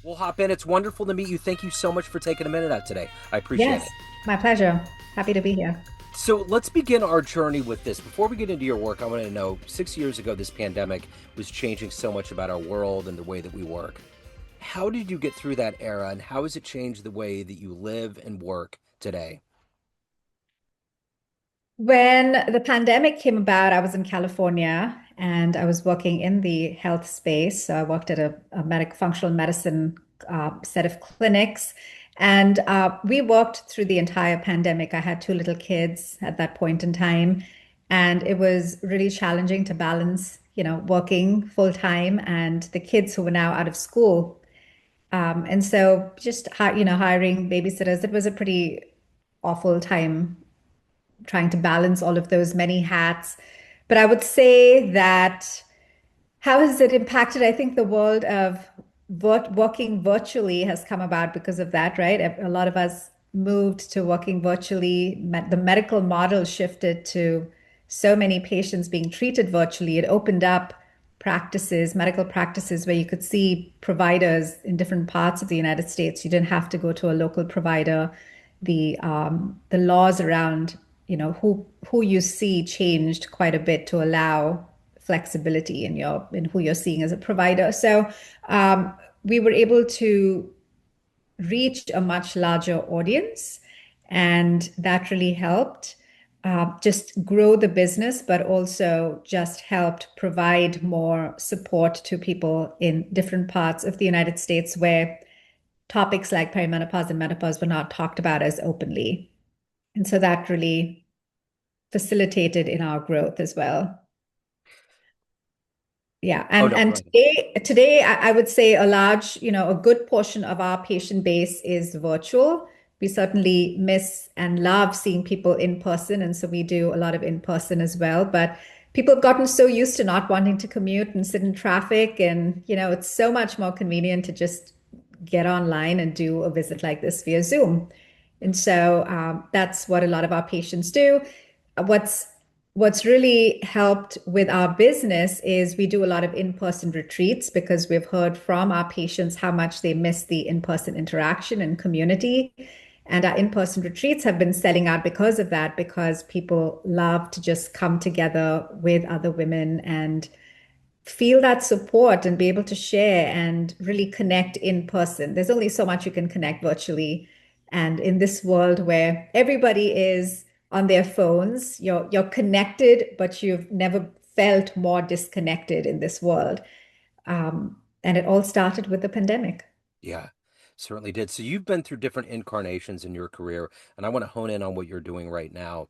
We'll hop in. It's wonderful to meet you. Thank you so much for taking a minute out today. I appreciate Yes, it. my pleasure. Happy to be here. So let's begin our journey with this. Before we get into your work, I want to know 6 years ago, this pandemic was changing so much about our world and the way that we work. How did you get through that era, and how has it changed the way that you live and work today? When the pandemic came about, I was in California and I was working in the health space. So I worked at a functional medicine set of clinics. And we worked through the entire pandemic. I had two little kids at that point in time. And it was really challenging to balance, working full time and the kids who were now out of school. And so just, hiring babysitters, it was a pretty awful time trying to balance all of those many hats. But I would say that how has it impacted? I think the world of working virtually has come about because of that, right? A lot of us moved to working virtually. The medical model shifted to so many patients being treated virtually. It opened up medical practices where you could see providers in different parts of the United States. You didn't have to go to a local provider. The laws around who you see changed quite a bit to allow flexibility in who you're seeing as a provider. So we were able to reach a much larger audience, and that really helped just grow the business, but also just helped provide more support to people in different parts of the United States where topics like perimenopause and menopause were not talked about as openly. And so that really facilitated in our growth as well. Yeah, Oh, and no, go and ahead. today I would say a good portion of our patient base is virtual. We certainly miss and love seeing people in person, and so we do a lot of in person as well. But people have gotten so used to not wanting to commute and sit in traffic, and it's so much more convenient to just get online and do a visit like this via Zoom. And so that's what a lot of our patients do. What's What's really helped with our business is we do a lot of in-person retreats because we've heard from our patients how much they miss the in-person interaction and community. And our in-person retreats have been selling out because of that, because people love to just come together with other women and feel that support and be able to share and really connect in person. There's only so much you can connect virtually. And in this world where everybody is on their phones, you're connected, but you've never felt more disconnected in this world. And it all started with the pandemic. Yeah, certainly did. So you've been through different incarnations in your career, and I want to hone in on what you're doing right now.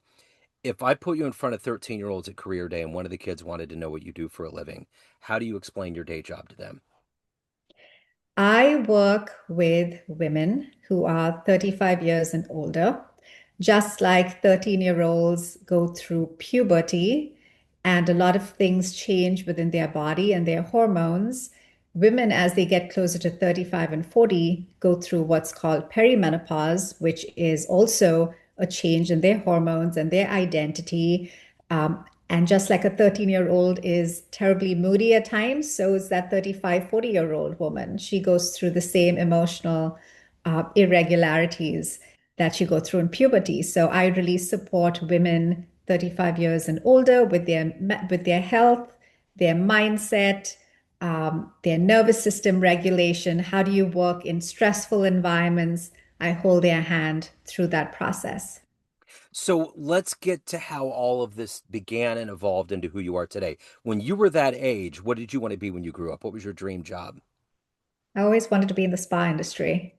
If I put you in front of 13-year-olds at career day and one of the kids wanted to know what you do for a living, how do you explain your day job to them? I work with women who are 35 years and older, just like 13-year-olds go through puberty and a lot of things change within their body and their hormones. Women, as they get closer to 35 and 40, go through what's called perimenopause, which is also a change in their hormones and their identity. And just like a 13-year-old is terribly moody at times, so is that 35, 40-year-old woman. She goes through the same emotional irregularities that you go through in puberty. So I really support women 35 years and older with their health, their mindset, their nervous system regulation. How do you work in stressful environments? I hold their hand through that process. So let's get to how all of this began and evolved into who you are today. When you were that age, what did you want to be when you grew up? What was your dream job? I always wanted to be in the spa industry.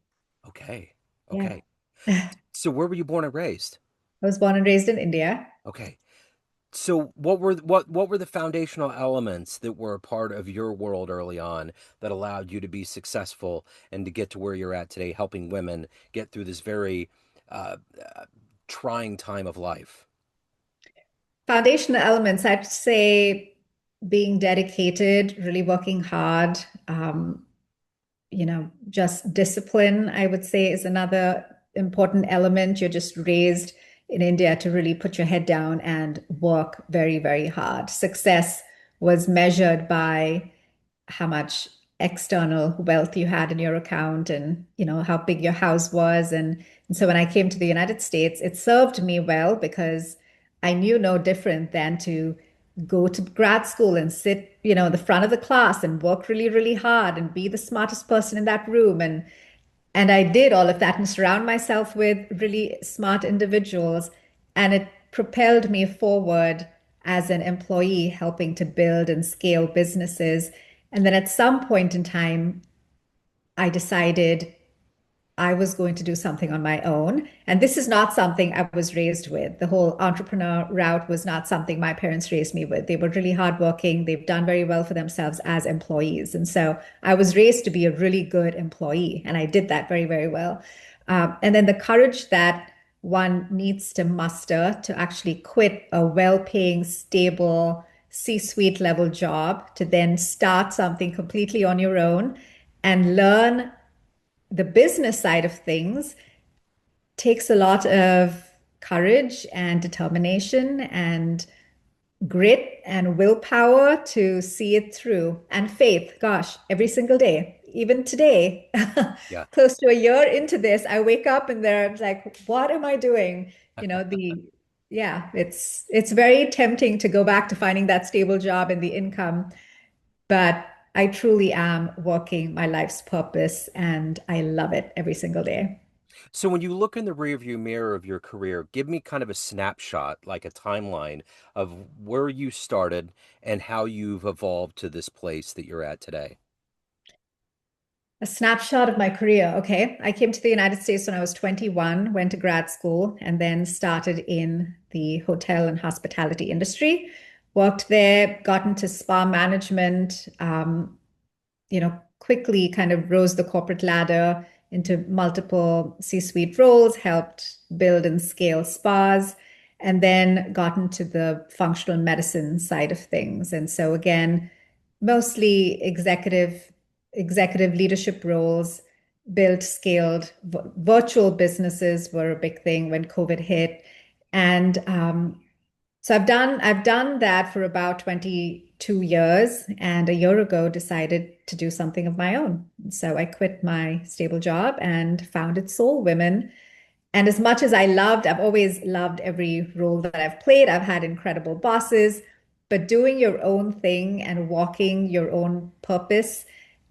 Okay. Yeah. Okay. I So where were you born and raised? was born and raised in India. Okay. So what were the foundational elements that were a part of your world early on that allowed you to be successful and to get to where you're at today, helping women get through this very uh, trying time of life? Foundational elements, I'd say being dedicated, really working hard, just discipline, I would say is another important element. You're just raised in India to really put your head down and work very, very hard. Success was measured by how much external wealth you had in your account and how big your house was and so when I came to the United States it served me well because I knew no different than to go to grad school and sit in the front of the class and work really really hard and be the smartest person in that room and I did all of that and surround myself with really smart individuals. And it propelled me forward as an employee, helping to build and scale businesses. And then at some point in time, I decided I was going to do something on my own. And this is not something I was raised with. The whole entrepreneur route was not something my parents raised me with. They were really hardworking. They've done very well for themselves as employees. And so I was raised to be a really good employee. And I did that very, very well. And then the courage that one needs to muster to actually quit a well paying, stable, C-suite level job to then start something completely on your own and learn the business side of things takes a lot of courage and determination and grit and willpower to see it through and faith. Gosh, every single day, even today, Yeah. close to a year into this, I wake up and there's like, what am I doing? You know, the yeah, it's very tempting to go back to finding that stable job and the income, but I truly am working my life's purpose and I love it every single day. So when you look in the rearview mirror of your career, give me kind of a snapshot, like a timeline of where you started and how you've evolved to this place that you're at today. A snapshot of my career. Okay. I came to the United States when I was 21, went to grad school, and then started in the hotel and hospitality industry. Worked there, got into spa management, quickly kind of rose the corporate ladder into multiple C-suite roles, helped build and scale spas, and then got into the functional medicine side of things. And so again, mostly executive leadership roles, built, scaled, virtual businesses were a big thing when COVID hit. And so I've done that for about 22 years and a year ago decided to do something of my own. So I quit my stable job and founded SolWomen. And as much as I've always loved every role that I've played. I've had incredible bosses, but doing your own thing and walking your own purpose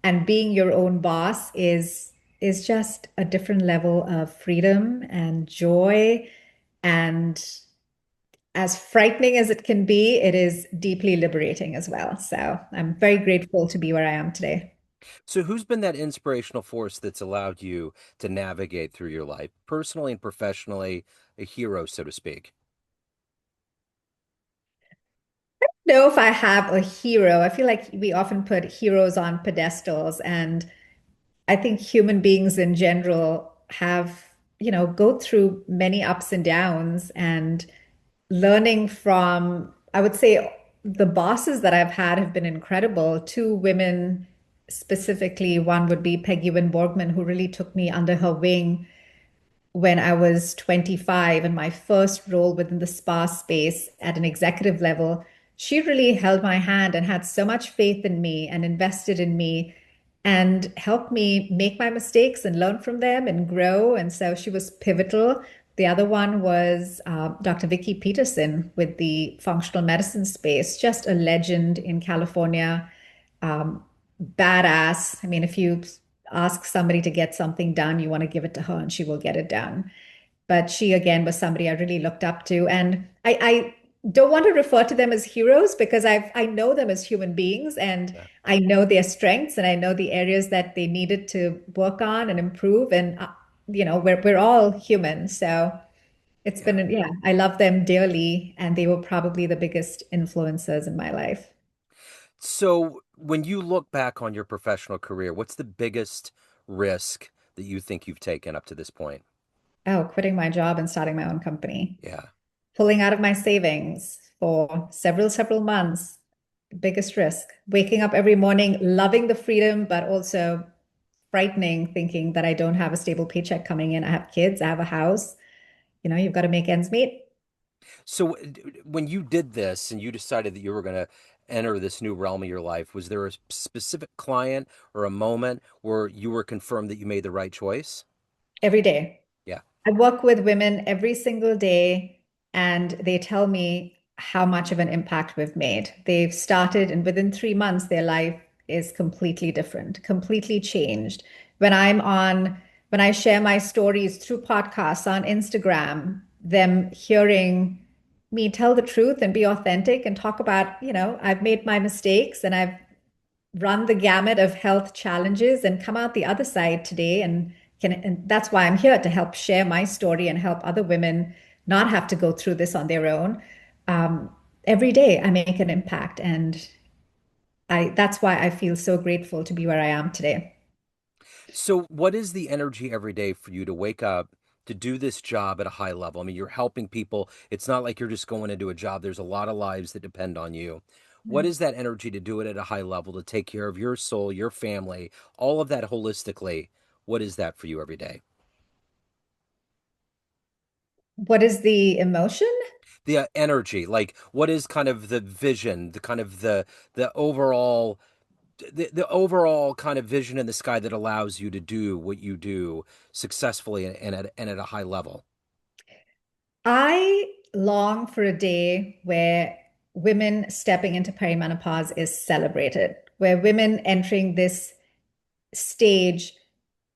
and being your own boss is just a different level of freedom and joy and as frightening as it can be, it is deeply liberating as well. So I'm very grateful to be where I am today. So who's been that inspirational force that's allowed you to navigate through your life, personally and professionally, a hero, so to speak? Know if I have a hero, I feel like we often put heroes on pedestals, and I think human beings in general have, go through many ups and downs and learning from, I would say the bosses that I've had have been incredible. Two women specifically, one would be Peggy Wynn Borgman, who really took me under her wing when I was 25 and my first role within the spa space at an executive level. She really held my hand and had so much faith in me and invested in me and helped me make my mistakes and learn from them and grow. And so she was pivotal. The other one was Dr. Vicky Peterson with the functional medicine space, just a legend in California, um, badass. I mean, if you ask somebody to get something done, you want to give it to her and she will get it done. But she, again, was somebody I really looked up to. And I don't want to refer to them as heroes because I know them as human beings and Yeah. I know their strengths and I know the areas that they needed to work on and improve. And, we're all human. So it's Yeah. been, yeah, I love them dearly. And they were probably the biggest influences in my life. So when you look back on your professional career, what's the biggest risk that you think you've taken up to this point? Oh, quitting my job and starting my own company, Yeah. pulling out of my savings for several months. Biggest risk. Waking up every morning, loving the freedom, but also frightening, thinking that I don't have a stable paycheck coming in. I have kids, I have a house. You've got to make ends meet. So when you did this and you decided that you were going to enter this new realm of your life, was there a specific client or a moment where you were confirmed that you made the right choice? Every day. Yeah. I work with women every single day, and they tell me how much of an impact we've made. They've started, and within 3 months, their life is completely different, completely changed. When I'm on, when I share my stories through podcasts on Instagram, them hearing me tell the truth and be authentic and talk about, I've made my mistakes and I've run the gamut of health challenges and come out the other side today and that's why I'm here to help share my story and help other women not have to go through this on their own. um, every day I make an impact, and I that's why I feel so grateful to be where I am today. So, what is the energy every day for you to wake up to do this job at a high level? I mean, you're helping people. It's not like you're just going into a job, there's a lot of lives that depend on you. What is that energy to do it at a high level, to take care of your soul, your family, all of that holistically? What is that for you every day? What is the emotion? The energy, like what is kind of the vision, the kind of the overall the overall kind of vision in the sky that allows you to do what you do successfully and at a high level. I long for a day where women stepping into perimenopause is celebrated, where women entering this stage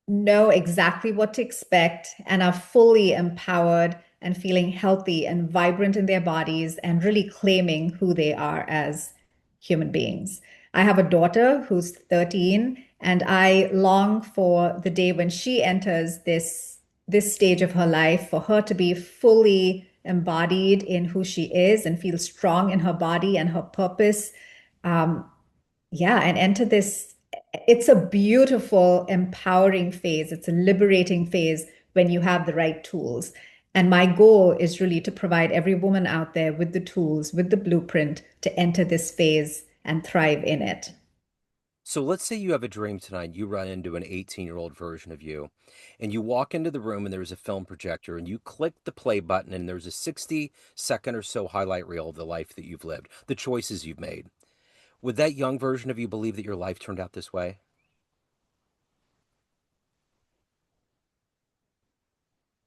know exactly what to expect and are fully empowered and feeling healthy and vibrant in their bodies and really claiming who they are as human beings. I have a daughter who's 13, and I long for the day when she enters this stage of her life for her to be fully embodied in who she is and feel strong in her body and her purpose. Um, yeah, and enter this. It's a beautiful, empowering phase. It's a liberating phase when you have the right tools. And my goal is really to provide every woman out there with the tools, with the blueprint to enter this phase and thrive in it. So let's say you have a dream tonight, you run into an 18-year-old version of you, and you walk into the room and there's a film projector and you click the play button and there's a 60-second or so highlight reel of the life that you've lived, the choices you've made. Would that young version of you believe that your life turned out this way?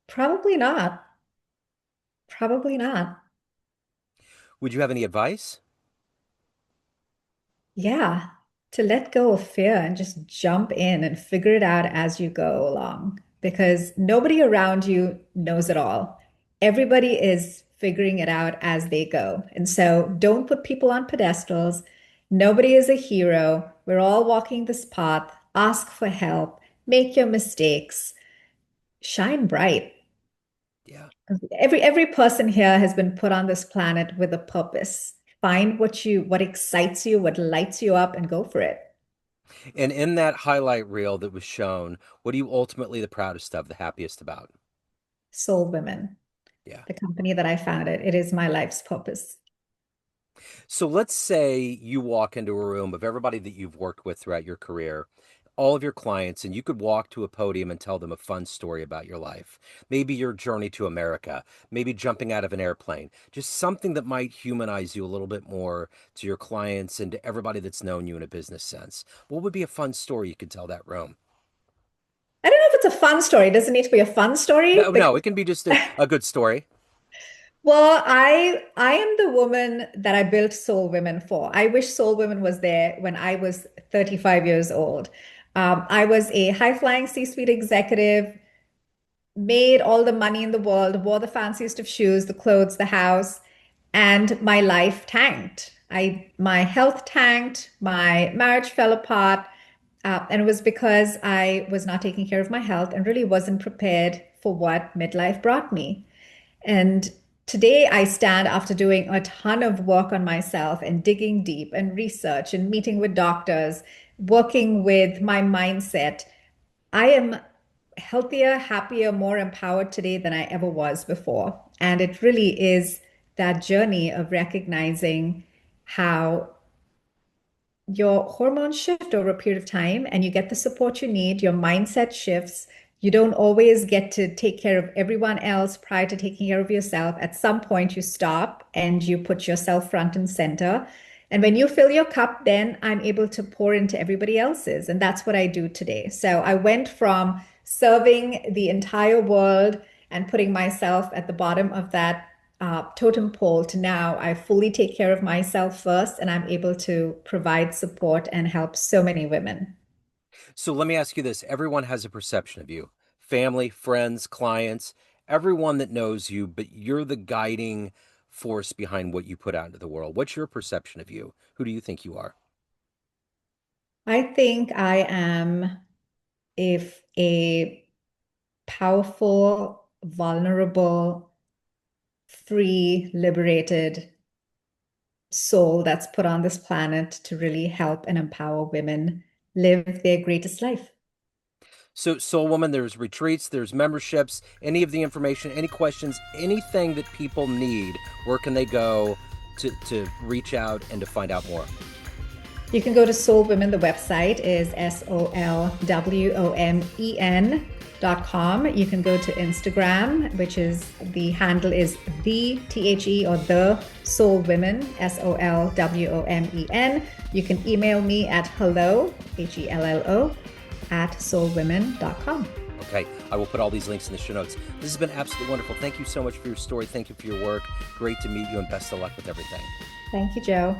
Probably not. Probably not. Would you have any advice? Yeah, to let go of fear and just jump in and figure it out as you go along because nobody around you knows it all. Everybody is figuring it out as they go. And so don't put people on pedestals. Nobody is a hero. We're all walking this path. Ask for help. Make your mistakes. Shine bright. Yeah. Every person here has been put on this planet with a purpose. Find what excites you, what lights you up, and go for it. And in that highlight reel that was shown, what are you ultimately the proudest of, the happiest about? SolWomen, Yeah. the company that I founded. It is my life's purpose. So let's say you walk into a room of everybody that you've worked with throughout your career, all of your clients, and you could walk to a podium and tell them a fun story about your life. Maybe your journey to America, maybe jumping out of an airplane, just something that might humanize you a little bit more to your clients and to everybody that's known you in a business sense. What would be a fun story you could tell that room? I don't know if it's a fun story. It doesn't need to be a fun story No, no, because, it can be just a good story. well, I am the woman that I built Soul Women for. I wish Soul Women was there when I was 35 years old. I was a high-flying C-suite executive, made all the money in the world, wore the fanciest of shoes, the clothes, the house, and my life tanked. My health tanked, my marriage fell apart, and it was because I was not taking care of my health and really wasn't prepared for what midlife brought me. And today I stand after doing a ton of work on myself and digging deep and research and meeting with doctors, working with my mindset. I am healthier, happier, more empowered today than I ever was before. And it really is that journey of recognizing how your hormones shift over a period of time and you get the support you need, your mindset shifts. You don't always get to take care of everyone else prior to taking care of yourself. At some point, you stop and you put yourself front and center. And when you fill your cup, then I'm able to pour into everybody else's. And that's what I do today. So I went from serving the entire world and putting myself at the bottom of that totem pole to now I fully take care of myself first, and I'm able to provide support and help so many women. So let me ask you this. Everyone has a perception of you. Family, friends, clients, everyone that knows you, but you're the guiding force behind what you put out into the world. What's your perception of you? Who do you think you are? I think I am if a powerful, vulnerable, free, liberated soul that's put on this planet to really help and empower women live their greatest life. So, Soul Woman, there's retreats, there's memberships, any of the information, any questions, anything that people need, where can they go to reach out and to find out more? You can go to SolWomen. The website is SolWomen.com. You can go to Instagram, which is the handle is the or the Soul Women, SolWomen. You can email me at hello, HELLO, at soulwomen.com. Okay, I will put all these links in the show notes. This has been absolutely wonderful. Thank you so much for your story. Thank you for your work. Great to meet you, and best of luck with everything. Thank you, Joe.